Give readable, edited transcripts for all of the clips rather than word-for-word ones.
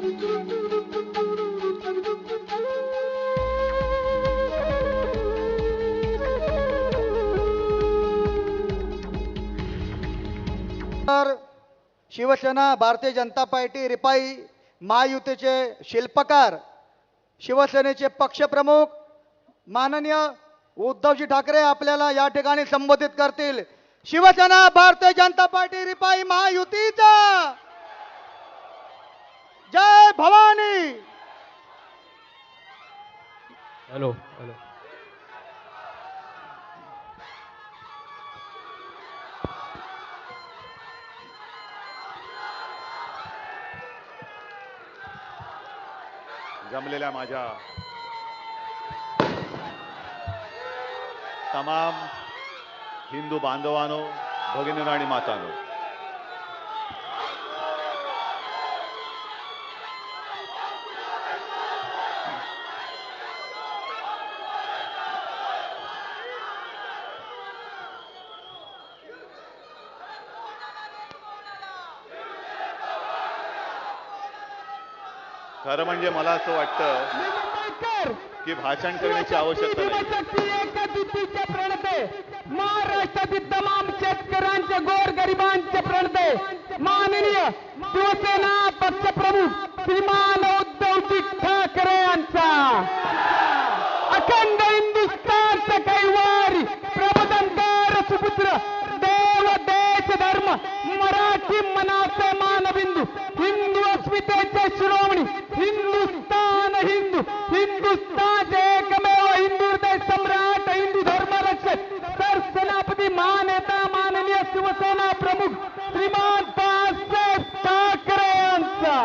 तर शिवसेना भारतीय जनता पार्टी रिपाई महायुतीचे शिल्पकार शिवसेनेचे पक्षप्रमुख माननीय उद्धवजी ठाकरे आपल्याला या ठिकाणी संबोधित करतील। शिवसेना भारतीय जनता पार्टी रिपाई महायुतीचा जय भवानी। हॅलो हॅलो जमलेल्या माझ्या तमाम हिंदू बांधवांनो, भगिनींनो आणि मातांनो, खरं म्हणजे मला असं वाटतं की भाषण करण्याची आवश्यकता नाही। महाराष्ट्रातील तमाम शेतकऱ्यांचे गोरगरिबांचे प्रणते माननीय शिवसेना पक्षप्रमुख श्रीमान उद्धवजी ठाकरे यांचा अखंड हिंदुस्थानचा कैवारी प्रबोधनकार सुपुत्र देव देश धर्म मराठी मनाचे मानबिंदू हिंदू अस्मितेचे शिरोमणी हिंदुस्थान हिंदुस्थानचे एकमेव हिंदू हृदय सम्राट हिंदू धर्मरक्षक सरसेनापती महानेता माननीय शिवसेना प्रमुख श्रीमान बाळासाहेब ठाकरे यांचा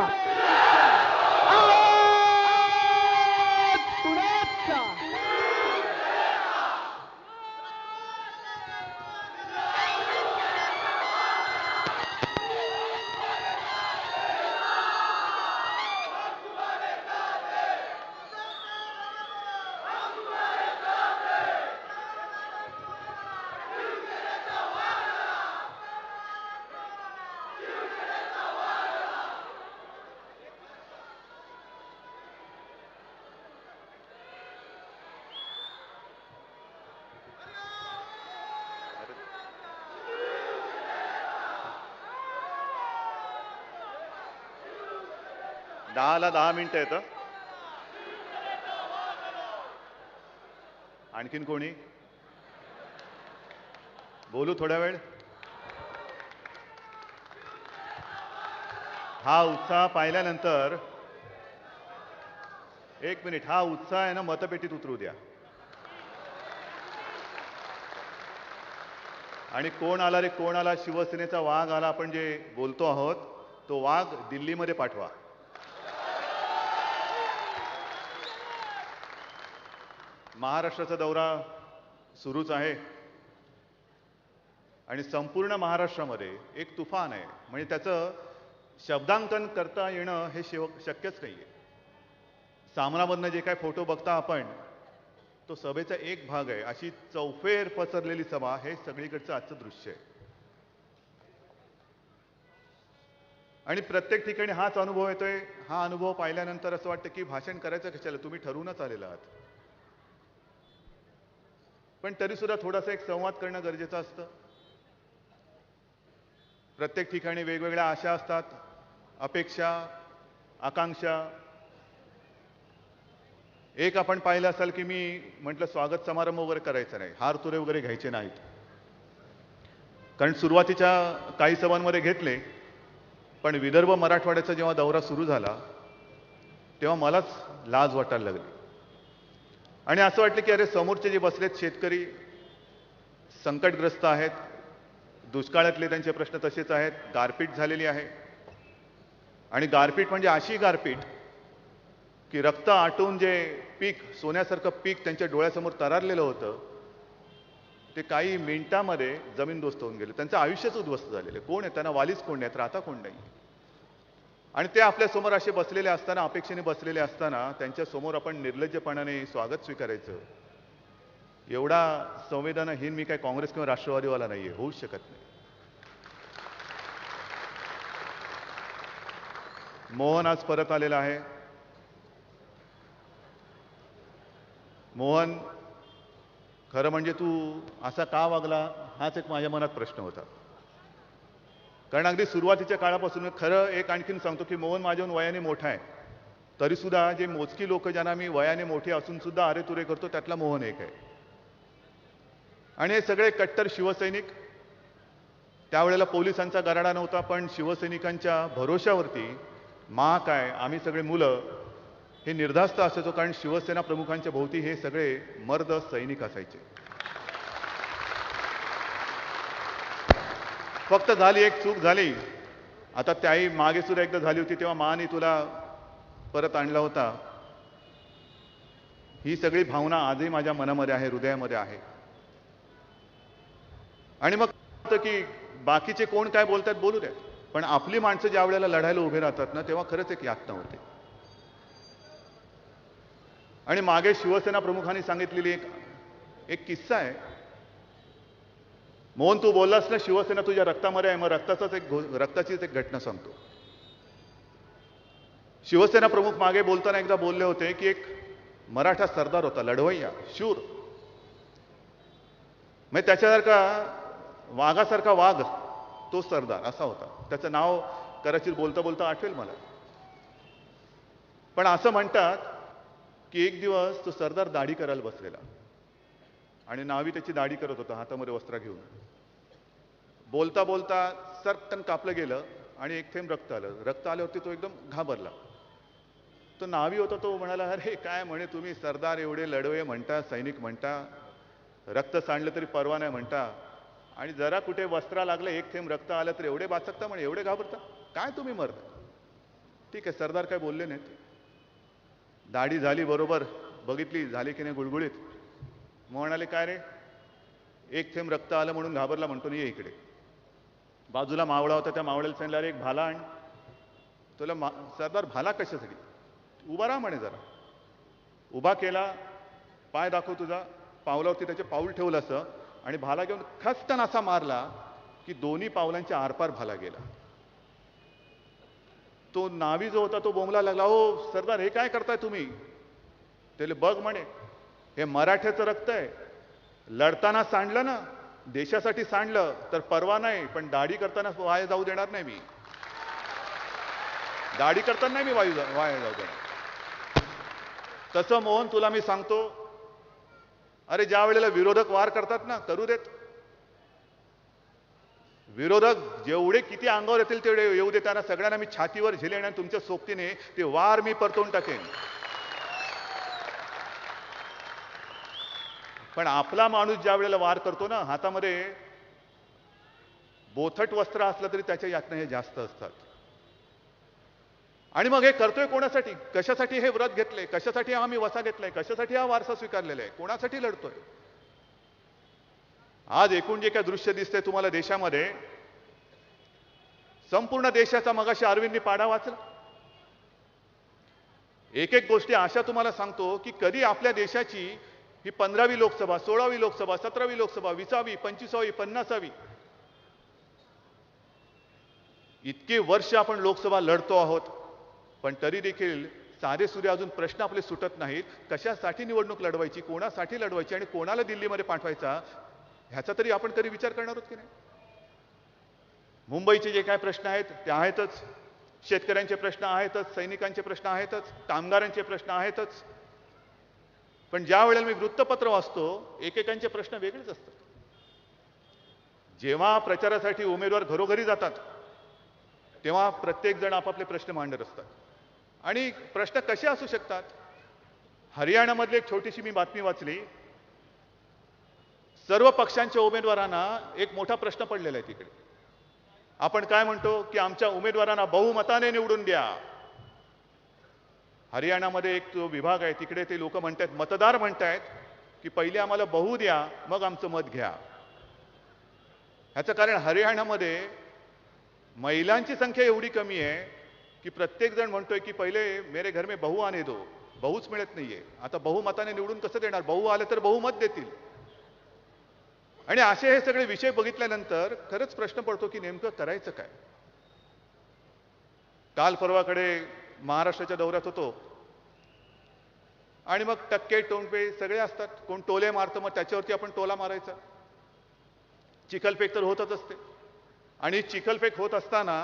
दहाला 10 मिनिटं येतं। आणखीन कोणी बोलू थोड्या वेळ? हा उत्साह पाहिल्यानंतर एक मिनिट, हा उत्साह आहे ना मतपेटीत उतरू द्या। आणि कोण आला रे कोण आला, शिवसेनेचा वाघ आला आपण जे बोलतो आहोत तो वाघ दिल्लीमध्ये पाठवा। महाराष्ट्राचा दौरा सुरूच आहे आणि संपूर्ण महाराष्ट्रामध्ये एक तुफान आहे, म्हणजे त्याचं शब्दांकन करता येणं हे शक्यच नाहीये। सामनामधनं जे काय फोटो बघता आपण तो सभेचा एक भाग आहे। अशी चौफेर पसरलेली सभा हे सगळीकडचं आजचं दृश्य आहे आणि प्रत्येक ठिकाणी हाच अनुभव येतोय। हा अनुभव पाहिल्यानंतर असं वाटतं की भाषण करायचं कशाला, तुम्ही ठरवूनच आलेला आहात। पण तरी सुद्धा थोडासा एक संवाद करणं गरजेचं असतं। प्रत्येक ठिकाणी वेगवेगळ्या आशा असतात, अपेक्षा, आकांक्षा। एक आपण पाहिलं असाल की मी म्हटलं स्वागत समारंभ वगैरे करायचा नाही, हार तुरे वगैरे घ्यायचे नाहीत, कारण सुरुवातीच्या काही सभांमध्ये घेतले, पण विदर्भ मराठवाड्याचा जेव्हा दौरा सुरू झाला तेव्हा मलाच लाज वाटायला लागली आणि असं वाटलं की अरे समोरचे जे बसलेत शेतकरी संकटग्रस्त आहेत, दुष्काळातले त्यांचे प्रश्न तसेच आहेत, गारपीट झालेली आहे आणि गारपीट म्हणजे अशी गारपीट की रक्त आटून जे पीक सोन्यासारखं पीक त्यांच्या डोळ्यासमोर तरारलेलं होतं ते काही मिनिटांमध्ये जमीनदोस्त होऊन गेले। त्यांचं आयुष्यच उद्ध्वस्त झालेलं। कोण आहे त्यांना, वालीच कोण नाही, तर आता कोण नाही। आणि ते आपल्या समोर असे बसलेले असताना, अपेक्षेने बसलेले असताना त्यांच्या समोर आपण निर्लज्जपणाने स्वागत स्वीकारायचं, एवढा संवेदनाहीन मी काय काँग्रेस किंवा राष्ट्रवादीवाला नाहीये, होऊच शकत नाही। मोहन आज परत आलेला आहे. मोहन, खरं म्हणजे तू असा का वागला हाच एक माझ्या मनात प्रश्न होता. कारण अगदी सुरुवातीच्या काळापासून खरं एक आणखीन सांगतो की मोहन माझ्याहून वयाने मोठा आहे. तरी सुद्धा जे मोजकी लोक ज्यांना मी वयाने मोठे असून सुद्धा अरे तुरे करतो त्यातला मोहन एक आहे. आणि हे सगळे कट्टर शिवसैनिक. त्यावेळेला पोलिसांचा गराडा नव्हता, पण शिवसैनिकांच्या भरोशावरती काय आम्ही सगळे मुलं हे निर्धास्त असायचो. कारण शिवसेना प्रमुखांच्या भोवती हे सगळे मर्द सैनिक असायचे. फक्त झाली एक चूक झाली. आता त्याही मागे सुद्धा एकदा झाली होती, तेव्हा माने तुला परत आणला होता. ही सगळी भावना आजही माझ्या मनामध्ये आहे, हृदयामध्ये आहे. आणि मग की बाकीचे कोण काय बोलतात बोलू द्या, पण आपली माणसं ज्या वेळेला लढायला उभे राहतात ना, तेव्हा खरंच एक यातना होते. आणि मागे शिवसेना प्रमुखांनी सांगितलेली एक किस्सा आहे. मोहन, तू बोललास ना शिवसेना तुझ्या रक्तामध्ये आहे, मग रक्ताचीच एक घटना सांगतो. शिवसेना प्रमुख मागे बोलताना एकदा बोलले होते की एक मराठा सरदार होता, लढवय्या, शूर. मग त्याच्यासारखा वाघासारखा वाघ तो सरदार असा होता. त्याचं नाव कदाचित बोलता बोलता आठवेल मला. पण असं म्हणतात की एक दिवस तो सरदार दाढी करायला बसलेला आणि नावी त्याची दाढी करत होता हातामध्ये वस्त्र घेऊन. बोलता बोलता सरकन कापलं गेलं आणि एक थेंब रक्त आलं. रक्त आल्यावरती तो एकदम घाबरला. तो नावी होता, तो म्हणाला, अरे काय म्हणे तुम्ही सरदार एवढे लढवे म्हणता, सैनिक म्हणता, रक्त सांडलं तरी परवा नाही म्हणता, आणि जरा कुठे वस्त्रा लागलं एक थेंब रक्त आलं तर एवढे बाचकता, म्हणे एवढे घाबरता काय तुम्ही मरता. ठीक आहे, सरदार काय बोलले नाहीत. दाढी झाली, बरोबर बघितली झाली की नाही गुळगुळीत. मग म्हणाले, काय रे एक थेंब रक्त आलं म्हणून घाबरला म्हणतो, ये इकडे. बाजूला मावळा होता, त्या मावळ्याला सांगितलं, अरे एक भाला आण. तुला सरदार भाला कशासाठी. उभा राहा म्हणे जरा. उभा केला, पाय दाखव तुझा. पावलावरती त्याचे पाऊल ठेवलं असं आणि भाला घेऊन खस्तन असा मारला की दोन्ही पावलांच्या आरपार भाला गेला. तो नावी जो होता तो बोंबला लागला, हो सरदार हे काय करताय तुम्ही. त्याला बघ म्हणे, हे मराठ्याचं रक्त आहे, लढताना सांडलं ना, देशासाठी सांडलं तर परवा नाही, पण दाढी करताना वाया जाऊ देणार नाही मी. दाढी करताना नाही मी वाया जाऊ देणार. तसं मोहन तुला मी सांगतो, अरे ज्या वेळेला विरोधक वार करतात ना, करू देत. विरोधक जेवढे किती अंगावर येतील तेवढे येऊ दे. त्यांना सगळ्यांना मी छातीवर झेलेन आणि तुमच्या सोबतीने ते वार मी परतवून टाकेन. पण आपला माणूस ज्या वेळेला वार करतो ना, हातामध्ये बोथट वस्त्र असलं तरी त्याच्या यातनं हे जास्त असतात. आणि मग हे करतोय कोणासाठी, कशासाठी हे व्रत घेतलंय, कशासाठी आम्ही वसा घेतलाय, कशासाठी हा वारसा स्वीकारलेला आहे, कोणासाठी लढतोय. आज एकूण जे काय दृश्य दिसतंय तुम्हाला देशामध्ये, संपूर्ण देशाचा मगाशी अरविंदनी पाढा वाचला. एक एक गोष्टी अशा तुम्हाला सांगतो की कधी आपल्या देशाची ही 15वी लोकसभा, 16वी लोकसभा, 17वी लोकसभा, 20वी, 25वी, 50वी, इतकी वर्ष आपण लोकसभा लढतो आहोत, पण तरी देखील साधे सुरे अजून प्रश्न आपले सुटत नाहीत. कशासाठी निवडणूक लढवायची, कोणासाठी लढवायची आणि कोणाला दिल्लीमध्ये पाठवायचा, ह्याचा तरी आपण कधी विचार करणार आहोत की नाही. मुंबईचे जे काय प्रश्न आहेत ते आहेतच, शेतकऱ्यांचे प्रश्न आहेतच, सैनिकांचे प्रश्न आहेतच, कामगारांचे प्रश्न आहेतच. पण ज्या वेळेला मी वृत्तपत्र वाचतो, एकेकांचे प्रश्न वेगळेच असतात. जेव्हा प्रचारासाठी उमेदवार घरोघरी जातात तेव्हा प्रत्येक जण आपापले प्रश्न मांडत असतात. आणि प्रश्न कसे असू शकतात. हरियाणामधली एक छोटीशी मी बातमी वाचली. सर्व पक्षांच्या उमेदवारांना एक मोठा प्रश्न पडलेला आहे तिकडे. आपण काय म्हणतो की आमच्या उमेदवारांना बहुमताने निवडून द्या. हरियाणामध्ये एक जो विभाग आहे तिकडे ते लोक म्हणतात, मतदार म्हणतायत की पहिले आम्हाला बहु द्या, मग आमचं मत घ्या. ह्याचं कारण हरियाणामध्ये महिलांची संख्या एवढी कमी आहे की प्रत्येक जण म्हणतोय की पहिले मेरे घर में बहु आने दो. बहुच मिळत नाहीये. आता बहुमताने निवडून कसं देणार, बहु आले तर बहुमत देतील. आणि असे हे सगळे विषय बघितल्यानंतर खरंच प्रश्न पडतो की नेमकं करायचं काय. काल परवाकडे महाराष्ट्राच्या दौऱ्यात होतो आणि मग टक्के टोंगपे सगळे असतात. कोण टोले मारतं मग त्याच्यावरती आपण टोला मारायचा. चिखलफेक तर होतच असते. आणि चिखलफेक होत असताना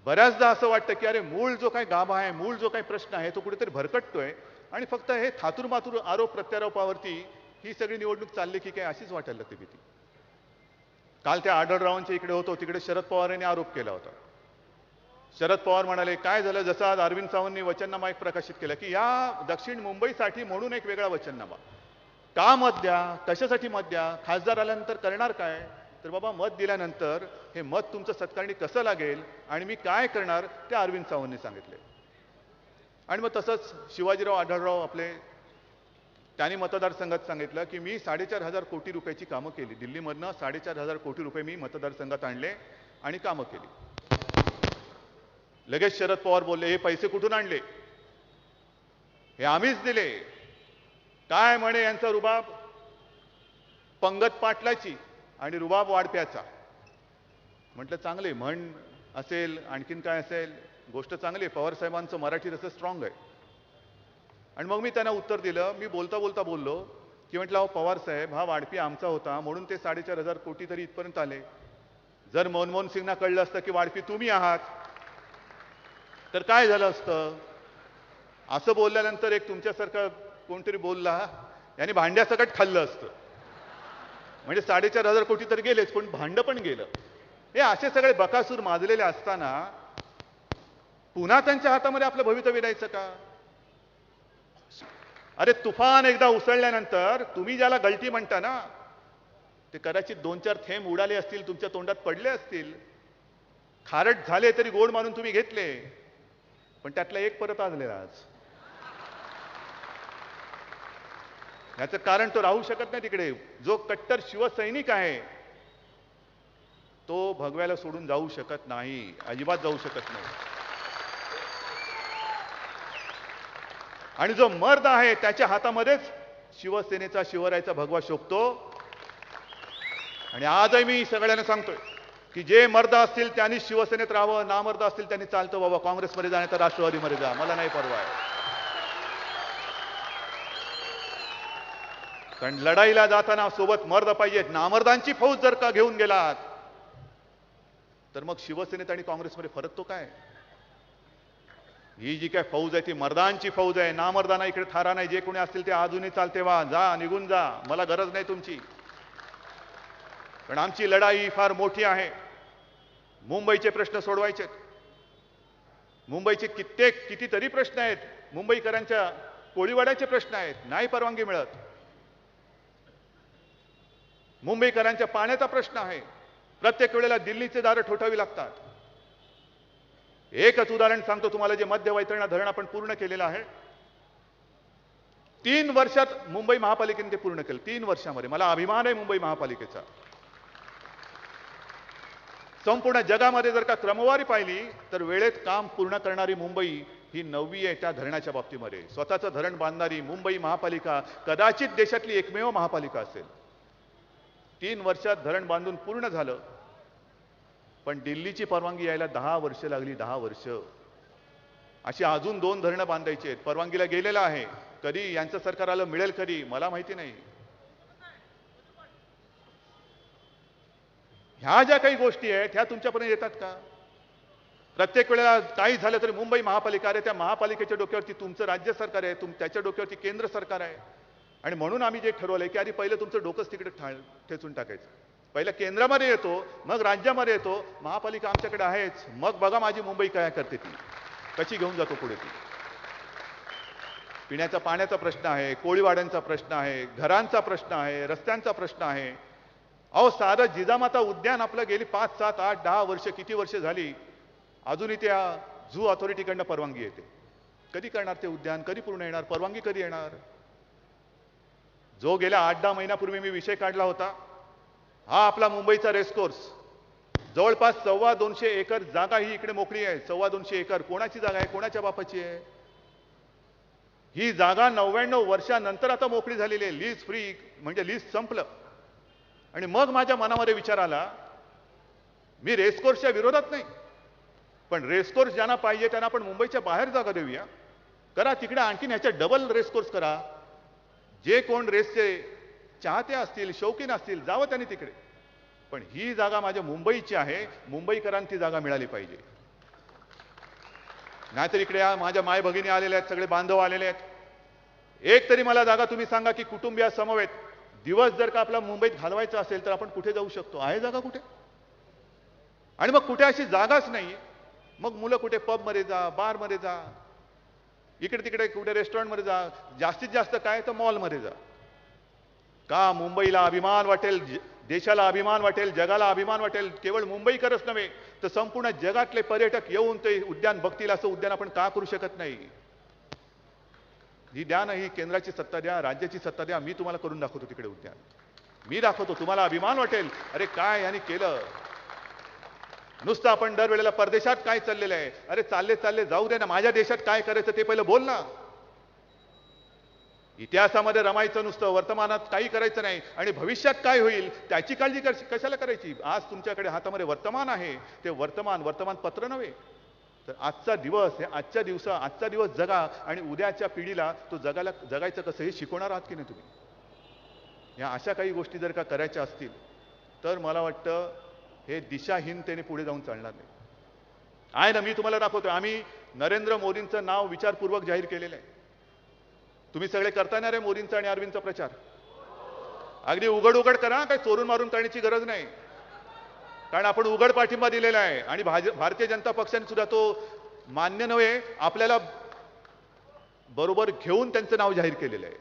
बऱ्याचदा असं वाटतं की अरे मूळ जो काही गाभा आहे, मूळ जो काही प्रश्न आहे तो कुठेतरी भरकटतोय आणि फक्त हे थातूरमातूर आरोप प्रत्यारोपावरती ही सगळी निवडणूक चालली की काय अशीच वाटायला लागते भीती. काल त्या आढळरावांच्या इकडे होतो, तिकडे शरद पवार यांनी आरोप केला होता. शरद पवार म्हणाले काय झालं, जसं आज अरविंद सावंतनी वचननामा एक प्रकाशित केला की या दक्षिण मुंबईसाठी म्हणून एक वेगळा वचननामा. का मत द्या, कशासाठी मत द्या, खासदार आल्यानंतर करणार काय, तर बाबा मत दिल्यानंतर हे मत तुमचं सत्कारणी कसं लागेल आणि मी काय करणार ते अरविंद सावंतनी सांगितले. आणि मग तसंच शिवाजीराव आढळराव आपले त्यांनी मतदारसंघात सांगितलं की मी 4,500 कोटी रुपयाची कामं केली. दिल्लीमधनं 4,500 कोटी रुपये मी मतदारसंघात आणले आणि कामं केली. लगेच शरद पवार बोलले हे पैसे कुठून आणले, हे आम्हीच दिले. काय म्हणे यांचा रुबाब, पंगत पाटलाची आणि रुबाब वाढप्याचा. म्हटलं चांगले म्हण असेल, आणखीन काय असेल, गोष्ट चांगली आहे. पवार साहेबांचं मराठी रस स्ट्रॉंग आहे. आणि मग मी त्यांना उत्तर दिलं, मी बोलता बोलता बोललो की म्हटलं अहो पवार साहेब, हा वाढपी आमचा होता म्हणून ते 4,500 कोटी तरी इथपर्यंत आले. जर मनमोहन सिंगना कळलं असतं की वाढपी तुम्ही आहात तर काय झालं असतं. असं बोलल्यानंतर एक तुमच्यासारखा कोणतरी बोलला, याने भांड्यासकट खाल्लं असतं. म्हणजे 4,500 कोटी तर गेलेच, पण भांडं पण गेलं. हे असे सगळे बकासूर माजलेले असताना पुन्हा त्यांच्या हातामध्ये आपलं भवितव्य द्यायचं का. अरे तुफान एकदा उसळल्यानंतर तुम्ही ज्याला गलती म्हणता ना, ते कदाचित 2-4 थेंब उडाले असतील, तुमच्या तोंडात पडले असतील, खारट झाले तरी गोड मानून तुम्ही घेतले, पण त्यातला एक परत आजलेला आज. याचं कारण तो राहू शकत नाही तिकडे. जो कट्टर शिवसैनिक आहे तो भगव्याला सोडून जाऊ शकत नाही, अजिबात जाऊ शकत नाही. आणि जो मर्द आहे त्याच्या हातामध्येच शिवसेनेचा शिवरायाचा भगवा शोभतो. आणि आजही मी सगळ्यांना सांगतोय की जे मर्द असतील त्यांनी शिवसेनेत राहावं, नामर्द असतील त्यांनी चालतं बाबा काँग्रेसमध्ये जा नाही तर राष्ट्रवादीमध्ये जा, मला नाही परवा आहे. कारण लढाईला जाताना सोबत मर्द पाहिजेत. नामर्दांची फौज जर का घेऊन गेलात तर मग शिवसेनेत आणि काँग्रेसमध्ये फरक तो काय. ही जी काय फौज आहे ती मर्दांची फौज आहे. नामर्दांना इकडे थारा नाही. जे कोणी असतील ते अजूनही चालते वा, जा निघून जा, मला गरज नाही तुमची. पण आमची लढाई फार मोठी आहे. मुंबईचे प्रश्न सोडवायचे. मुंबईचे कितीतरी प्रश्न आहेत. मुंबईकरांच्या कोळीवाड्याचे प्रश्न आहेत, नाही परवानगी मिळत. मुंबईकरांच्या पाण्याचा प्रश्न आहे. प्रत्येक वेळेला दिल्लीचे दारं ठोठावी लागतात. एकच उदाहरण सांगतो तुम्हाला, जे मध्य वैतरणा धरण आपण पूर्ण केलेलं आहे. 3 वर्षात मुंबई महापालिकेने ते पूर्ण केलं. 3 वर्षामध्ये. मला अभिमान आहे मुंबई महापालिकेचा. संपूर्ण जगामध्ये जर का क्रमवारी पाहिली तर वेळेत काम पूर्ण करणारी मुंबई ही 9वी आहे त्या धरणाच्या बाबतीमध्ये. स्वतःचं धरण बांधणारी मुंबई महापालिका कदाचित देशातली एकमेव महापालिका असेल. 3 वर्षात धरण बांधून पूर्ण झालं. पण दिल्लीची परवानगी यायला 10 वर्ष लागली. 10 वर्ष. अशी अजून 2 धरणं बांधायची आहेत. परवानगीला गेलेलं आहे. कधी यांचं सरकार आलं, मिळेल कधी मला माहिती नाही. ह्या ज्या काही गोष्टी आहेत ह्या तुमच्यापर्यंत येतात का. प्रत्येक वेळेला काही झालं तरी मुंबई महापालिका आहे, त्या महापालिकेच्या डोक्यावरती तुमचं राज्य सरकार आहे, त्याच्या डोक्यावरती केंद्र सरकार आहे. आणि म्हणून आम्ही जे ठरवलंय की आधी पहिलं तुमचं डोकंच तिकडे ठेचून टाकायचं. पहिलं केंद्रामध्ये येतो, मग राज्यामध्ये येतो. महापालिका आमच्याकडे आहेच, मग बघा माझी मुंबई काय करते, ती कशी घेऊन जातो पुढे. ती पिण्याचा पाण्याचा प्रश्न आहे, कोळीवाड्यांचा प्रश्न आहे, घरांचा प्रश्न आहे, रस्त्यांचा प्रश्न आहे. अहो साधं जिजामाता उद्यान आपलं गेली 5, 7, 8, 10 वर्ष, किती वर्ष झाली अजूनही त्या झू अथॉरिटीकडनं परवानगी येते. कधी करणार ते उद्यान, कधी पूर्ण येणार, परवानगी कधी येणार. जो गेल्या 8-10 महिन्यापूर्वी मी विषय काढला होता, हा आपला मुंबईचा रेसकोर्स. जवळपास 225 एकर जागा ही इकडे मोकळी आहे. 225 एकर कोणाची जागा आहे, कोणाच्या बापाची आहे. ही जागा 99 वर्षानंतर आता मोकळी झालेली आहे. लीज फ्री म्हणजे लीज संपलं. आणि मग माझ्या मनामध्ये विचार आला, मी रेसकोर्सच्या विरोधात नाही, पण रेसकोर्स ज्यांना पाहिजे त्यांना आपण मुंबईच्या बाहेर जागा देऊया. करा तिकडे आणखीन ह्याच्या डबल रेसकोर्स करा. जे कोण रेसचे चाहते असतील, शौकीन असतील, जावं त्यांनी तिकडे. पण ही जागा माझ्या मुंबईची आहे, मुंबईकरांना ती जागा मिळाली पाहिजे. नाहीतर इकडे माझ्या माय भगिनी आलेल्या आहेत, सगळे बांधव आलेले आहेत. एक तरी मला जागा तुम्ही सांगा की कुटुंबिया समवेत दिवस जर का आपला मुंबईत घालवायचा असेल तर आपण कुठे जाऊ शकतो? आहे जागा कुठे? आणि मग कुठे अशी जागाच नाही. मग मुलं कुठे पबमध्ये जा, बारमध्ये जा, इकडे तिकडे कुठे रेस्टॉरंटमध्ये जा, जास्तीत जास्त काय तर मॉलमध्ये जा. का मुंबईला अभिमान वाटेल, देशाला अभिमान वाटेल, जगाला अभिमान वाटेल, केवळ मुंबईकरच नव्हे तर संपूर्ण जगातले पर्यटक येऊन ते उद्यान बघतील असं उद्यान आपण का करू शकत नाही? ही द्या ना, ही केंद्राची सत्ता द्या, राज्याची सत्ता द्या. मी तुम्हाला करून दाखवतो तिकडे उद्यान. मी दाखवतो, तुम्हाला अभिमान वाटेल. अरे काय यांनी केलं. नुसतं आपण दरवेळेला परदेशात काय चाललेलं आहे. अरे चालले चालले जाऊ दे ना, माझ्या देशात काय करायचं ते पहिलं बोल ना. इतिहासामध्ये रमायचं नुसतं, वर्तमानात काही करायचं नाही आणि भविष्यात काय होईल त्याची काळजी कशाला करायची? आज तुमच्याकडे हातामध्ये वर्तमान आहे, ते वर्तमानपत्र नव्हे तर आजचा दिवस, हे आजचा दिवस जगा आणि उद्याच्या पिढीला तो जगायचं कसं हे शिकवणार आहात की नाही तुम्ही? या अशा काही गोष्टी जर का करायच्या असतील तर मला वाटतं हे दिशाहीनतेने पुढे जाऊन चालणार नाही. आहे ना, मी तुम्हाला दाखवतोय. आम्ही नरेंद्र मोदींचं नाव विचारपूर्वक जाहीर केलेलं आहे. तुम्ही सगळे करता ना रे मोदींचा आणि अरविंदचा प्रचार? अगदी उघड उघड करा, काही चोरून मारून करण्याची गरज नाही. कारण आपण उघड पाठिंबा दिलेला आहे आणि भारतीय जनता पक्षाने सुद्धा तो मान्य नव्हे आपल्याला बरोबर घेऊन त्यांचं नाव जाहीर केलेलं आहे.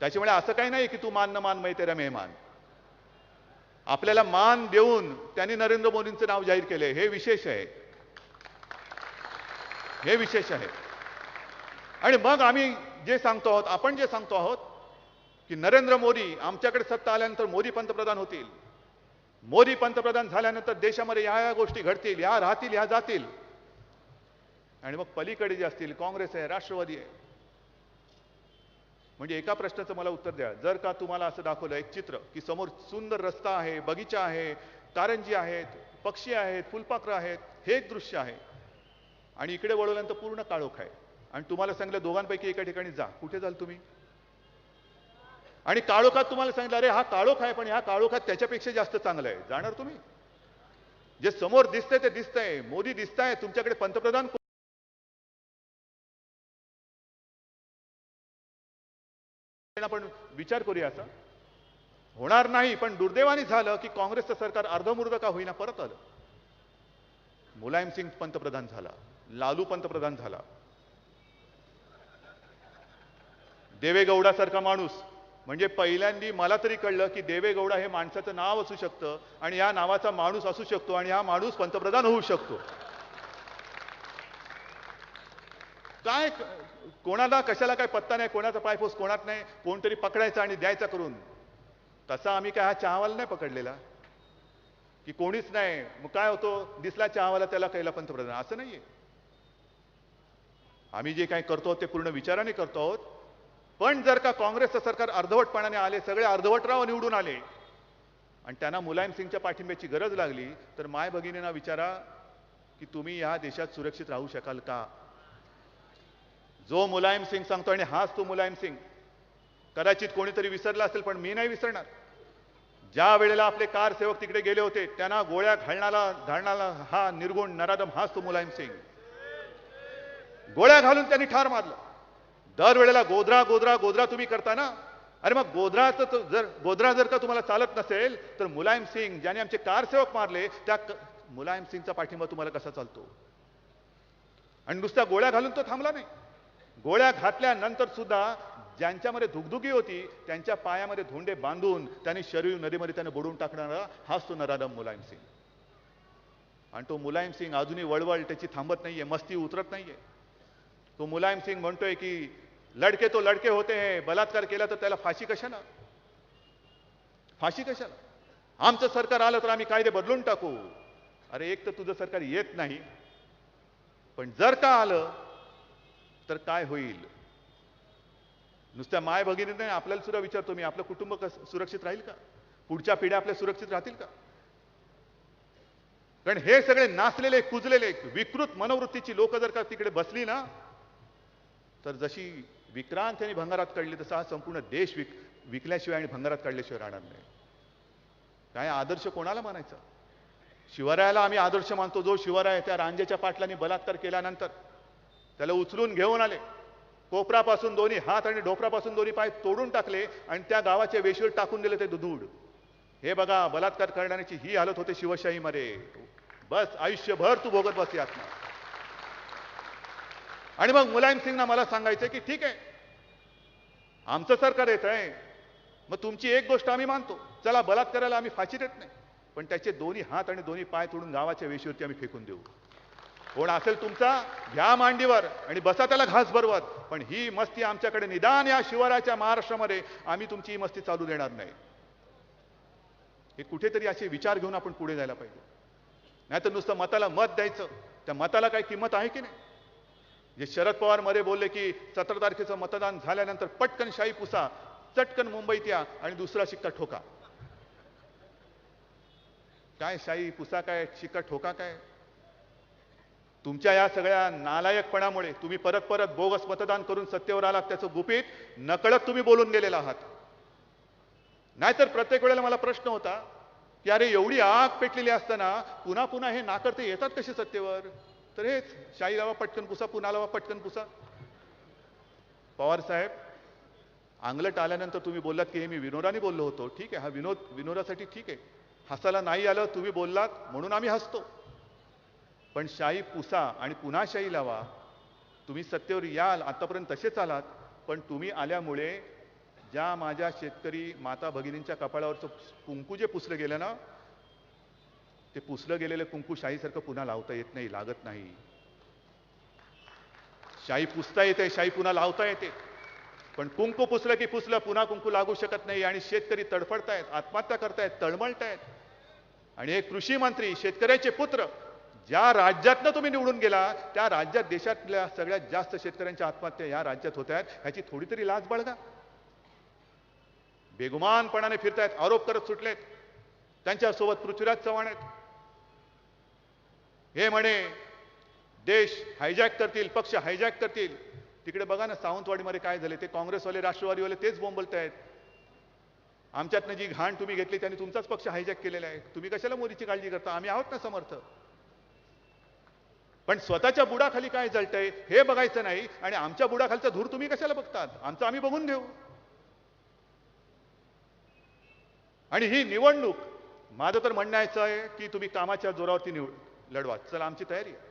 त्याच्यामुळे असं काही नाही की तू मान न मान मै तेरा मेहमान. आपल्याला मान देऊन त्यांनी नरेंद्र मोदींचं नाव जाहीर केलंय. हे विशेष आहे, हे विशेष आहे. आणि मग आम्ही जे सांगतो आहोत, आपण जे सांगतो आहोत की नरेंद्र मोदी आमच्याकडे सत्ता आल्यानंतर मोदी पंतप्रधान होतील. मोदी पंतप्रधान झाल्यानंतर देशामध्ये या गोष्टी घडतील, या राहतील, या जातील. आणि मग पलीकडे जे असतील, काँग्रेस आहे, राष्ट्रवादी आहे. म्हणजे एका प्रश्नाचं मला उत्तर द्या. जर का तुम्हाला असं दाखवलं एक चित्र की समोर सुंदर रस्ता आहे, बगीचा आहे, कारंजी आहेत, पक्षी आहेत, फुलपाखरं आहेत, हे एक दृश्य आहे आणि इकडे वळवल्यानंतर पूर्ण काळोख आहे आणि तुम्हाला सांगितलं दोघांपैकी एका ठिकाणी जा, कुठे जाल तुम्ही? आणि काळोखात तुम्हाला सांगितलं अरे हा काळोख आहे पण ह्या काळोखात त्याच्यापेक्षा जास्त चांगलं आहे, जाणार तुम्ही? जे समोर दिसतंय ते दिसतंय, मोदी दिसताय, तुमच्याकडे पंतप्रधान आपण विचार करूया. असं होणार नाही. पण दुर्दैवाने झालं की काँग्रेसचं सरकार अर्धमुर्ध का होईना परत आलं. मुलायम सिंग पंतप्रधान झाला, लालू पंतप्रधान झाला, देवेगौडासारखा माणूस. म्हणजे पहिल्यांदा मला तरी कळलं की देवेगौडा हे माणसाचं नाव असू शकतं आणि या नावाचा माणूस असू शकतो आणि हा माणूस पंतप्रधान होऊ शकतो. काय कोणाला कशाला काय पत्ता नाही, कोणाचा पायपोस कोणात नाही, कोणतरी पकडायचा आणि द्यायचा करून. तसा आम्ही काय हा चहावाला नाही पकडलेला की कोणीच नाही, मग काय होतो दिसला चहावाला त्याला कैला पंतप्रधान, असं नाहीये. आम्ही जे काही करतो ते पूर्ण विचाराने करतो आहोत. पण जर का काँग्रेसचं सरकार अर्धवटपणाने आले, सगळे अर्धवटराव निवडून आले आणि त्यांना मुलायम सिंगच्या पाठिंब्याची गरज लागली तर माय भगिनींना विचारा की तुम्ही या देशात सुरक्षित राहू शकाल का? जो मुलायम सिंग सांगतो आणि हाच तो मुलायम सिंग. कदाचित कोणीतरी विसरला असेल पण मी नाही विसरणार. ज्या वेळेला आपले कार सेवक तिकडे गेले होते त्यांना गोळ्या घालणारा हा निर्गुण नराधम हाच तो मुलायम सिंग. गोळ्या घालून त्यांनी ठार मारलं. दरवेळेला गोधरा गोधरा गोधरा तुम्ही करता ना. अरे मग गोधरा जर का तुम्हाला चालत नसेल तर मुलायम सिंग ज्याने आमचे कार सेवक मारले त्या मुलायम सिंगचा पाठिंबा तुम्हाला कसा चालतो? आणि नुसत्या गोळ्या घालून तो थांबला नाही. गोळ्या घातल्यानंतर सुद्धा ज्यांच्यामध्ये धुगधुगी होती त्यांच्या पायामध्ये धोंडे बांधून त्यांनी शरीर नदीमध्ये त्याने बुडवून टाकणारा हाच तो नराधम मुलायम सिंग. आणि तो मुलायम सिंग अजूनही वळवळ त्याची थांबत नाहीये, मस्ती उतरत नाहीये. तो मुलायम सिंग म्हणतोय की लडके तो लडके होते हैं, बलात्कार केला तर त्याला फाशी कशाला? फाशी कशाला? आमचं सरकार आलं तर आम्ही कायदे बदलून टाकू. अरे एक तर तुझं सरकार येत नाही, पण जर का आलं तर काय होईल? नुसत्या माय भगिनी नाही, आपल्याला सुद्धा विचारतो मी, आपलं कुटुंब सुरक्षित राहील का? पुढच्या पिढ्या आपल्या सुरक्षित राहतील का? कारण हे सगळे नाचलेले कुजलेले विकृत मनोवृत्तीची लोक जर का तिकडे बसली ना, तर जशी विक्रांत यांनी भंगारात काढली तसा हा संपूर्ण देश विकल्याशिवाय आणि भंगारात काढल्याशिवाय राहणार नाही. काय आदर्श कोणाला मानायचा? शिवरायाला आम्ही आदर्श मानतो. जो शिवराय त्या रांजेच्या पाटलांनी बलात्कार केल्यानंतर त्याला उचलून घेऊन आले, कोपरापासून दोन्ही हात आणि डोपरापासून दोन्ही पाय तोडून टाकले आणि त्या गावाच्या वेशीवर टाकून दिले ते दुधूड. हे बघा, बलात्कार करण्याची ही हालत होते शिवशाहीमध्ये. बस आयुष्यभर तू भोगत बस यातना. आणि मग मुलायम सिंगना मला सांगायचं की ठीक आहे, आमचं सरकार येत आहे, मग तुमची एक गोष्ट आम्ही मानतो, चला बलात्काराला आम्ही फाशी देत नाही, पण त्याचे दोन्ही हात आणि दोन्ही पाय तोडून गावाच्या वेशीवरती आम्ही फेकून देऊ. कोण असेल तुमचा घ्या मांडीवर आणि बसा त्याला घास भरवत, पण ही मस्ती आमच्याकडे निदान या शिवरायाच्या महाराष्ट्रामध्ये आम्ही तुमची ही मस्ती चालू देणार नाही. हे कुठेतरी असे विचार घेऊन आपण पुढे जायला पाहिजे. नाहीतर नुसतं मताला मत द्यायचं, त्या मताला काही किंमत आहे की नाही? जे शरद पवार मध्ये बोलले की 17 तारखेचं मतदान झाल्यानंतर पटकन शाई पुसा, चटकन मुंबईत या आणि दुसरा शिक्का ठोका. काय शाई पुसा, काय शिक्का ठोका? काय तुमच्या या सगळ्या नालायकपणामुळे तुम्ही परत परत बोगस मतदान करून सत्तेवर आलात, त्याचं गुपित नकळत तुम्ही बोलून गेलेला आहात. नाहीतर प्रत्येक वेळेला मला प्रश्न होता की अरे एवढी आग पेटलेली असताना पुन्हा पुन्हा हे नाकर्ते येतात कसे सत्तेवर? तर हेच शाई लावा पटकन पुसा, पुन्हा लावा पटकन पुसा. पवार साहेब, अंगलट आल्यानंतर तुम्ही बोललात की हे मी विनोदाने बोललो होतो. ठीक आहे, हा विनोदासाठी ठीक आहे, हसायला नाही आलं तुम्ही बोललात म्हणून आम्ही हसतो. पण शाई पुसा आणि पुन्हा शाई लावा. तुम्ही सत्तेवर याल, आतापर्यंत तसेच आलात, पण तुम्ही आल्यामुळे ज्या माझ्या शेतकरी माता भगिनींच्या कपाळावरचं कुंकू जे पुसलं गेलं ना, ते पुसलं गेलेलं कुंकू शाईसारखं पुन्हा लावता येत नाही, लागत नाही. शाई पुसता येते, शाई पुन्हा लावता येते, पण कुंकू पुसलं की पुसलं, पुन्हा कुंकू लागू शकत नाही. आणि शेतकरी तडफडतायत, आत्महत्या करतायत, तळमळतायत. आणि एक कृषी मंत्री, शेतकऱ्याचे पुत्र, ज्या राज्यातनं तुम्ही निवडून गेला त्या राज्यात देशातल्या सगळ्यात जास्त शेतकऱ्यांच्या आत्महत्या या राज्यात होत आहेत, ह्याची थोडी तरी लाज बाळगा. बेगुमानपणाने फिरतायत, आरोप करत सुटलेत. त्यांच्यासोबत पृथ्वीराज चव्हाण आहेत. हे म्हणे देश हायजॅक करतील, पक्ष हायजॅक करतील. तिकडे बघा ना सावंतवाडीमध्ये काय झाले, ते काँग्रेसवाले राष्ट्रवादीवाले तेच बोंबलत आहेत. आमच्यातनं जी घाण तुम्ही घेतली त्यांनी तुमचाच पक्ष हायजॅक केलेला आहे. तुम्ही कशाला मोदीची काळजी करता? आम्ही आहोत ना समर्थ. पण स्वतःच्या बुडाखाली काय जळतंय हे बघायचं नाही, आणि आमच्या बुडाखालचा धूर तुम्ही कशाला बघतात? आमचं आम्ही बघून घेऊ. आणि ही निवडणूक माझं तर म्हणणं आहे की तुम्ही कामाच्या जोरावरती लढवा. चला, आमची तयारी आहे.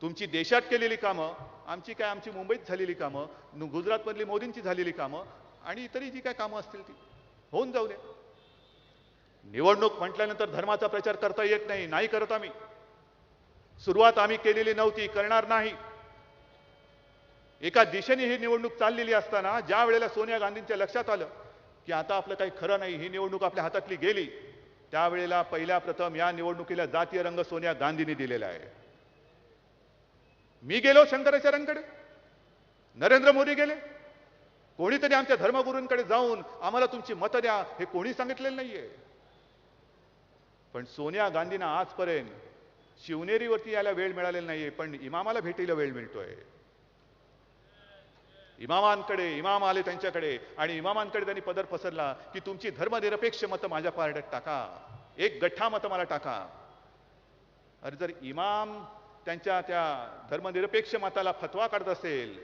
तुमची देशात केलेली कामं, आमची काय, आमची मुंबईत झालेली कामं, गुजरातमधली मोदींची झालेली कामं आणि इतरही जी काय कामं असतील ती होऊन जाऊ द्या. निवडणूक म्हटल्यानंतर धर्माचा प्रचार करता येत नाही, नाही करत आम्ही. सुरुवात आम्ही केलेली नव्हती, करणार नाही. एका दिशेने ही निवडणूक चाललेली असताना ज्या वेळेला सोनिया गांधींच्या लक्षात आलं की आता आपलं काही खरं नाही, ही निवडणूक आपल्या हातातली गेली, त्यावेळेला पहिल्या प्रथम या निवडणुकीला जातीय रंग सोनिया गांधींनी दिलेला आहे. मी गेलो शंकराचार्यांकडे, नरेंद्र मोदी गेले, कोणीतरी आमच्या धर्मगुरूंकडे जाऊन आम्हाला तुमची मतं द्या हे कोणी सांगितलेलं नाहीये. पण सोनिया गांधींना आजपर्यंत शिवनेरीवरती यायला वेळ मिळालेला नाहीये, पण इमामाला भेटीला वेळ मिळतोय. इमाम आले त्यांच्याकडे आणि इमामांकडे त्यांनी पदर पसरला की तुमची धर्मनिरपेक्ष मतं माझ्या पारड्यात टाका, एक गठ्ठा मतं मला टाका. अरे जर इमाम त्यांच्या त्या धर्मनिरपेक्ष मताला फतवा काढत असेल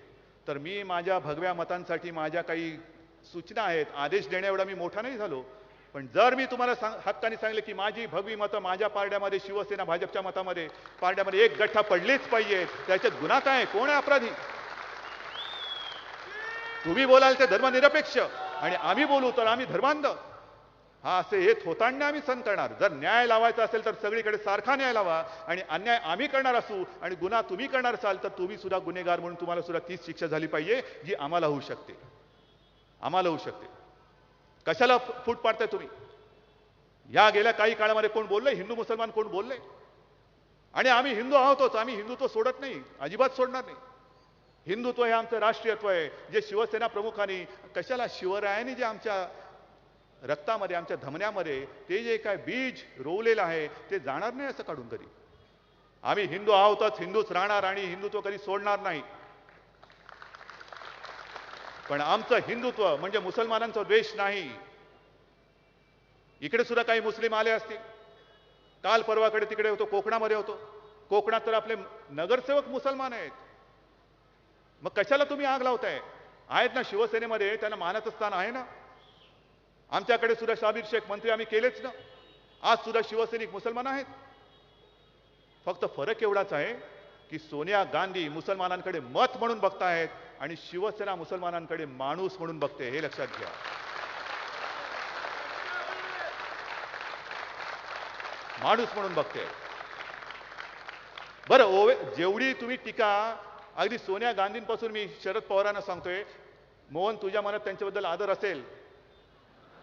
तर मी माझ्या भगव्या मतांसाठी माझ्या काही सूचना आहेत, आदेश देण्या एवढा मी मोठा नाही झालो. पण जर मी तुम्हाला हक्काने सांगितलं की माझी भगवी मतं माझ्या पारड्यामध्ये, शिवसेना भाजपच्या मतामध्ये पारड्यामध्ये एक गठ्ठा पडलीच पाहिजे, त्याच्यात गुन्हा काय? कोण आहे अपराधी? तुम्ही बोलाल ते धर्मनिरपेक्ष आणि आम्ही बोलू तर आम्ही धर्मांध. हा असे हे थोतांडणे आम्ही सहन करणार. जर न्याय लावायचा असेल तर सगळीकडे सारखा न्याय लावा, आणि अन्याय आम्ही करणार असू आणि गुन्हा तुम्ही करणार असाल तर तुम्ही सुद्धा गुन्हेगार म्हणून तुम्हाला सुद्धा तीच शिक्षा झाली पाहिजे जी आम्हाला होऊ शकते. आम्हाला होऊ शकते. कशाला फूट पाडताय तुम्ही? या गेल्या काही काळामध्ये कोण बोललंय? हिंदू मुसलमान कोण बोललंय? आणि आम्ही हिंदू आहोतच, आम्ही हिंदुत्व सोडत नाही, अजिबात सोडणार नाही. हिंदुत्व हे आमचं राष्ट्रीयत्व आहे, जे शिवसेना प्रमुखांनी, कशाला शिवरायांनी जे आमच्या रक्तामध्ये, आमच्या धमन्यामध्ये ते जे काय बीज रोवलेलं आहे ते जाणार नाही असं काढून कधी. आम्ही हिंदू आहोतच, हिंदूच राहणार आणि हिंदुत्व कधी सोडणार नाही. पण आमचं हिंदुत्व म्हणजे मुसलमानांचा द्वेष नाही. इकडे सुद्धा काही मुस्लिम आले असतील. काल परवाकडे तिकडे होतो, कोकणामध्ये होतो. कोकणात तर आपले नगरसेवक मुसलमान आहेत. मग कशाला तुम्ही आग लावताय? आहेत ना शिवसेनेमध्ये, त्यांना मानाचं स्थान आहे ना. आमच्याकडे सुद्धा शाबीर शेख मंत्री आम्ही केलेच ना. आज सुद्धा शिवसैनिक मुसलमान आहेत. फक्त फरक एवढाच आहे की सोनिया गांधी मुसलमानांकडे मत म्हणून बघतायत आणि शिवसेना मुसलमानांकडे माणूस म्हणून बघते, हे लक्षात घ्या. माणूस म्हणून बघते. बरं, जेवढी तुम्ही टीका, अगदी सोनिया गांधींपासून मी शरद पवारांना सांगतोय, मोहन तुझ्या मनात त्यांच्याबद्दल आदर असेल,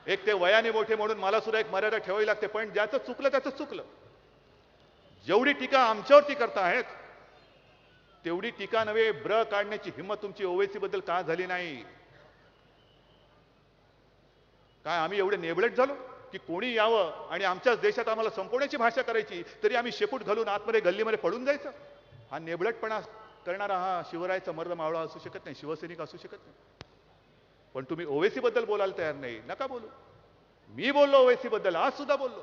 एक ते वयाने मोठे म्हणून मला सुद्धा एक मर्यादा ठेवावी लागते, पण ज्याचं चुकलं त्याचं चुकलं. जेवढी टीका आमच्यावरती करतायत तेवढी टीका नव्हे, ब्र काढण्याची हिंमत तुमची ओवेसी बद्दल का झाली नाही? काय आम्ही एवढे नेबलेट झालो की कोणी यावं आणि आमच्याच देशात आम्हाला संपवण्याची भाषा करायची, तरी आम्ही शेपूट घालून आतमध्ये गल्लीमध्ये पडून जायचं? हा नेबलेटपणा करणारा हा शिवरायाचा मर्द मावळा असू शकत नाही, शिवसैनिक असू शकत नाही. पण तुम्ही ओवेसी बद्दल बोलायला तयार नाही, नका बोलू. मी बोललो ओवेसी बद्दल, आज सुद्धा बोललो.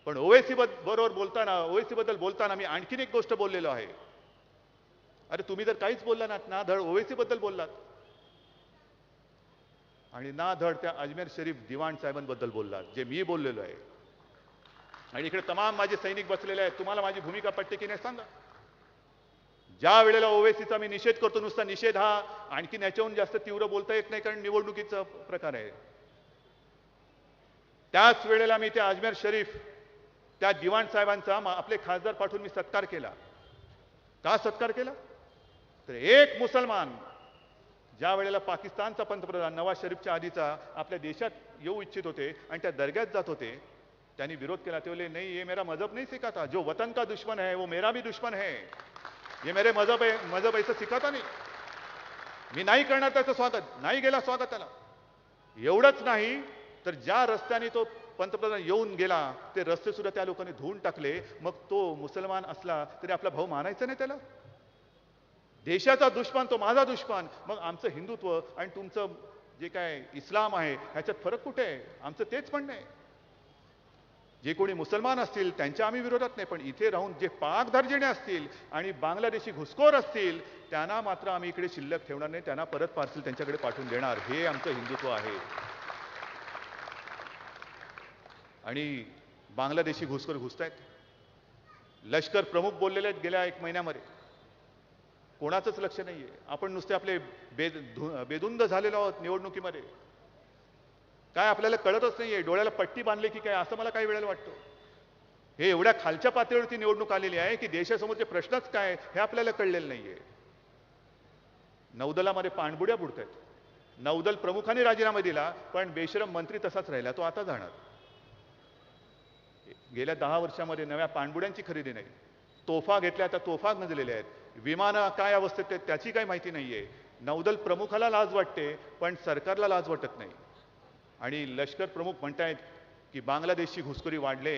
पण ओवेसी बरोबर बोलताना, ओवेसी बद्दल बोलताना मी आणखीन एक गोष्ट बोललेलो आहे. अरे तुम्ही जर काहीच बोलला ना धड ओवेसी बद्दल बोललात आणि ना धड त्या अजमेर शरीफ दिवाण साहेबांबद्दल बोललात, जे मी बोललेलो आहे. आणि इकडे तमाम माझे सैनिक बसलेले आहेत. तुम्हाला माझी भूमिका पटते की नाही सांगा. ज्या वेळेला ओवेसीचा मी निषेध करतो, नुसता निषेध हा, आणखीन याच्याहून जास्त तीव्र बोलता येत नाही, कारण निवडणुकीचा प्रकार आहे. त्याच वेळेला मी त्या अजमेर शरीफ त्या दिवाण साहेबांचा आपले खासदार पाठवून मी सत्कार केला. का सत्कार केला? तर एक मुसलमान ज्या वेळेला पाकिस्तानचा पंतप्रधान नवाज शरीफच्या आधीचा आपल्या देशात येऊ इच्छित होते आणि त्या दर्ग्यात जात होते, त्यांनी विरोध केला. ते बोले नहीं, ये मेरा मजहब नहीं सिखाता, जो वतन का दुश्मन है वो मेरा भी दुश्मन है, ये मेरे मजहब है, मजहब ऐसा सिखाता नहीं, मी नाही करणार त्याचं स्वागत. नाही गेला स्वागताला. एवढंच नाही तर ज्या रस्त्याने तो पंतप्रधान येऊन गेला ते रस्ते सुद्धा त्या लोकांनी धुवून टाकले. मग तो मुसलमान असला तरी आपला भाऊ मानायचा नाही त्याला? देशाचा दुश्मन तो माझा दुश्मन. मग आमचं हिंदुत्व आणि तुमचं जे काय इस्लाम आहे ह्याच्यात फरक कुठे आहे? आमचं तेच म्हणणं आहे. जे कोणी मुसलमान असतील त्यांच्या आम्ही विरोधात नाही, पण इथे राहून जे पाकधार्जिणे असतील आणि बांगलादेशी घुसखोर असतील त्यांना मात्र आम्ही इकडे शिल्लक ठेवणार नाही, त्यांना परत पार्सल त्यांच्याकडे पाठवून देणार. हे आमचं हिंदुत्व आहे. आणि बांगलादेशी घुसखोर घुसतायत. लष्कर प्रमुख बोललेले आहेत गेल्या 1 महिन्यामध्ये. कोणाचंच लक्ष नाहीये. आपण नुसते आपले बेधुंद झालेलो आहोत निवडणुकीमध्ये. काय आपल्याला कळतच नाहीये. डोळ्याला पट्टी बांधली की काय, असं मला काही वेळेला वाटतं. हे एवढ्या खालच्या पातळीवरती निवडणूक आलेली आहे की देशासमोरचे प्रश्नच काय हे आपल्याला कळलेलं नाहीये. नौदलामध्ये पाणबुड्या बुडतायत. नौदल प्रमुखाने राजीनामा दिला, पण बेशरम मंत्री तसाच राहिला, तो आता जाणार. गेल्या 10 वर्षामध्ये नव्या पाणबुड्यांची खरेदी नाही. तोफा घेतल्या, त्या तोफा गंजलेल्या आहेत. विमानं काय अवस्थेत आहेत त्याची काही माहिती नाहीये. नौदल प्रमुखाला लाज वाटते, पण सरकारला लाज वाटत नाही. आणि लष्कर प्रमुख म्हणतायत की बांगलादेशची घुसखोरी वाढले.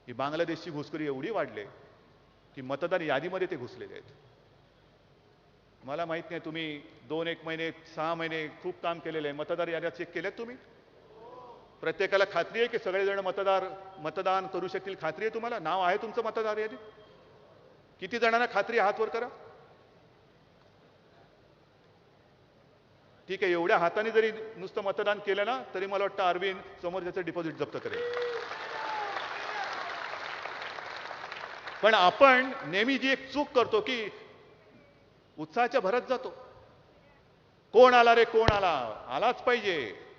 ही बांगलादेशची घुसखोरी एवढी वाढले की मतदार यादीमध्ये ते घुसलेले आहेत. मला माहित नाही, तुम्ही 2-1 महिने 6 महिने खूप काम केलेलं आहे. मतदार याद्या चेक केल्यात तुम्ही? प्रत्येकाला खात्री आहे की सगळेजण मतदान करू शकतील? खात्री आहे तुम्हाला? नाव आहे तुमचं मतदार यादीत? किती जणांना खात्री? हात वर करा. ठीक आहे, एवढ्या हाताने जरी नुसतं मतदान केलं ना तरी मला वाटतं अरविंद समोर त्याचं डिपॉझिट जप्त करेल. पण आपण नेहमी जी एक चूक करतो की उत्साहाच्या भरात जातो. कोण आला रे, कोण आला? आलाच पाहिजे,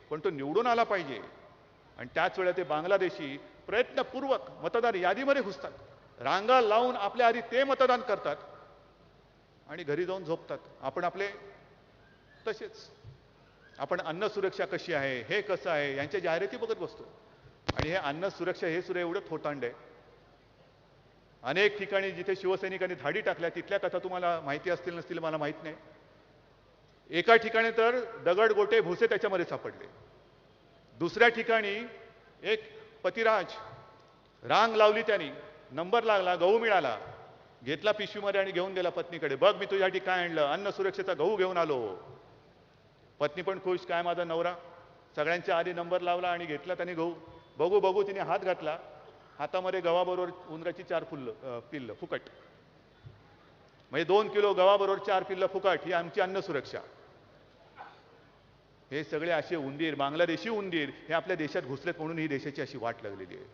पण तो निवडून आला पाहिजे. आणि त्याच वेळेला ते बांगलादेशी प्रयत्नपूर्वक मतदार यादीमध्ये घुसतात. रांगा लावून आपल्या आधी ते मतदान करतात आणि घरी जाऊन झोपतात. आपण आपले तसेच. आपण अन्न सुरक्षा कशी आहे, हे कसं आहे, यांच्या जाहिराती बघत बसतो. आणि हे अन्न सुरक्षा हे सुद्धा एवढं थोतांड आहे. अनेक ठिकाणी जिथे शिवसैनिकांनी धाडी टाकल्या तिथल्या कथा तुम्हाला माहिती असतील नसतील मला माहित नाही. एका ठिकाणी तर दगड गोटे भुसे त्याच्यामध्ये सापडले. दुसऱ्या ठिकाणी एक पतिराज रांग लावली, त्यांनी नंबर लागला, गहू मिळाला, घेतला पिशवीमध्ये आणि घेऊन गेला पत्नीकडे. बघ मी तुझ्यासाठी काय आणलं, अन्न सुरक्षेचा गहू घेऊन आलो. पत्नी पण खुश, काय माझा नवरा. सगळ्यांच्या आधी नंबर लावला आणि घेतला त्याने गहू. बघू बघू तिने हात घातला, हातामध्ये गव्हाबरोबर उंदराची 4 पिल्ल फुकट. म्हणजे 2 किलो गव्हाबरोबर 4 पिल्ल फुकट, ही आमची अन्न सुरक्षा. हे सगळे असे उंदीर, बांगलादेशी उंदीर हे आपल्या देशात घुसलेत म्हणून ही देशाची अशी वाट लागलेली आहे.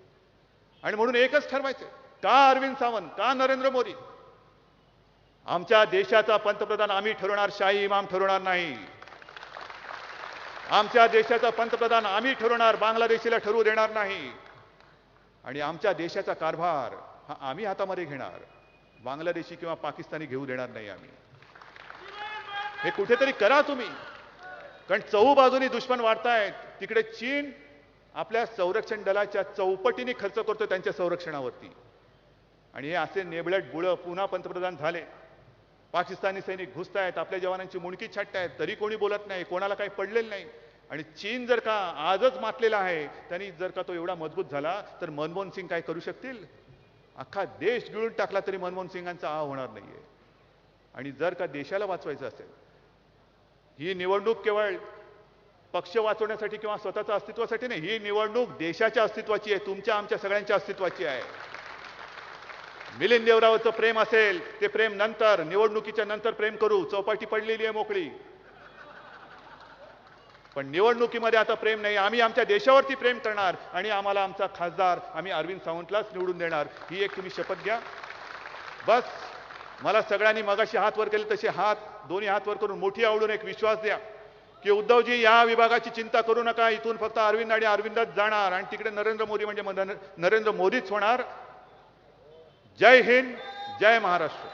आणि म्हणून एकच ठरवायचं, का अरविंद सावंत, का नरेंद्र मोदी? आमच्या देशाचा पंतप्रधान आम्ही ठरवणार, शाही इमाम ठरवणार नाही. आमच्या देशाचा पंतप्रधान आम्ही ठरवणार, बांगलादेशीला ठरवू देणार नाही. आणि आमच्या देशाचा कारभार हा आम्ही हातामध्ये घेणार, बांगलादेशी किंवा पाकिस्तानी घेऊ देणार नाही आम्ही. हे कुठेतरी करा तुम्ही, कारण चहूबाजूनी दुश्मन वाढतायत. तिकडे चीन आपल्या संरक्षण दलाच्या चौपटीने खर्च करतो त्यांच्या संरक्षणावरती. आणि हे असे नेबळट बुळं पुन्हा पंतप्रधान झाले. पाकिस्तानी सैनिक घुसतायत, आपल्या जवानांची मुंडकी छाटतायत, तरी कोणी बोलत नाही, कोणाला काही पडलेलं नाही. आणि चीन जर का आजच मातलेला आहे, त्यांनी जर का तो एवढा मजबूत झाला तर मनमोहन सिंग काय करू शकतील? अख्खा देश गिळून टाकला तरी मनमोहन सिंगांचा आ होणार नाहीये. आणि जर का देशाला वाचवायचं असेल, ही निवडणूक केवळ पक्ष वाचवण्यासाठी किंवा स्वतःच्या अस्तित्वासाठी नाही, ही निवडणूक देशाच्या अस्तित्वाची आहे, तुमच्या आमच्या सगळ्यांच्या अस्तित्वाची आहे. मिलिंद देवरावचं प्रेम असेल, ते प्रेम नंतर, निवडणुकीच्या नंतर प्रेम करू. चौपाटी पडलेली आहे मोकळी. पण निवडणुकीमध्ये आता प्रेम नाही. आम्ही आमच्या देशावरती प्रेम करणार आणि आम्हाला आमचा खासदार आम्ही अरविंद सावंतलाच निवडून देणार, ही एक तुम्ही शपथ घ्या. बस मला सगळ्यांनी मगाशी हात वर केले तसे दोन्ही हात वर करून मोठी आवडून एक विश्वास द्या की उद्धवजी या विभागाची चिंता करू नका, इथून फक्त अरविंद आणि अरविंदच जाणार आणि तिकडे नरेंद्र मोदी म्हणजे नरेंद्र मोदीच होणार. जय हिंद, जय महाराष्ट्र.